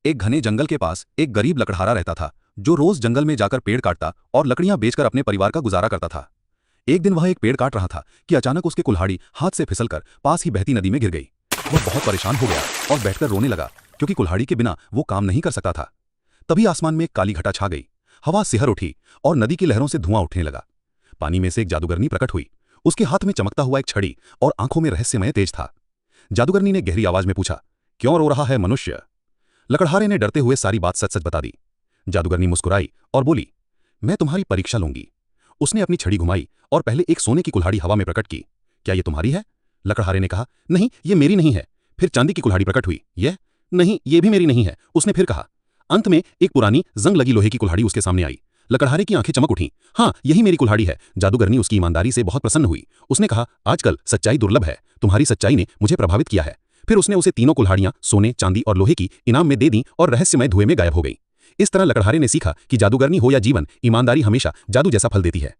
एक घने जंगल के पास एक गरीब लकड़हारा रहता था जो रोज जंगल में जाकर पेड़ काटता और लकड़ियां बेचकर अपने परिवार का गुजारा करता था। एक दिन वह एक पेड़ काट रहा था कि अचानक उसकी कुल्हाड़ी हाथ से फिसलकर पास ही बहती नदी में गिर गई। वह बहुत परेशान हो गया और बैठकर रोने लगा क्योंकि कुल्हाड़ी के बिना वो काम नहीं कर सकता था। तभी आसमान में एक काली घटा छा गई, हवा सिहर उठी और नदी की लहरों से धुआं उठने लगा। पानी में से एक जादूगरनी प्रकट हुई। उसके हाथ में चमकता हुआ एक छड़ी और आंखों में रहस्यमय तेज था। जादूगरनी ने गहरी आवाज में पूछा, क्यों रो रहा है मनुष्य? लकड़हारे ने डरते हुए सारी बात सच सच बता दी। जादूगरनी मुस्कुराई और बोली, मैं तुम्हारी परीक्षा लूंगी। उसने अपनी छड़ी घुमाई और पहले एक सोने की कुल्हाड़ी हवा में प्रकट की। क्या ये तुम्हारी है? लकड़हारे ने कहा, नहीं, ये मेरी नहीं है। फिर चांदी की कुल्हाड़ी प्रकट हुई। यह नहीं, ये भी मेरी नहीं है, उसने फिर कहा। अंत में एक पुरानी जंग लगी लोहे की कुल्हाड़ी उसके सामने आई। लकड़हारे की आंखें चमक उठीं। हाँ, यही मेरी कुल्हाड़ी है। जादूगरनी उसकी ईमानदारी से बहुत प्रसन्न हुई। उसने कहा, आजकल सच्चाई दुर्लभ है, तुम्हारी सच्चाई ने मुझे प्रभावित किया है। फिर उसने उसे तीनों कुल्हाड़ियां सोने, चांदी और लोहे की इनाम में दे दी और रहस्यमय धुएं में गायब हो गई। इस तरह लकड़हारे ने सीखा कि जादूगरनी हो या जीवन, ईमानदारी हमेशा जादू जैसा फल देती है।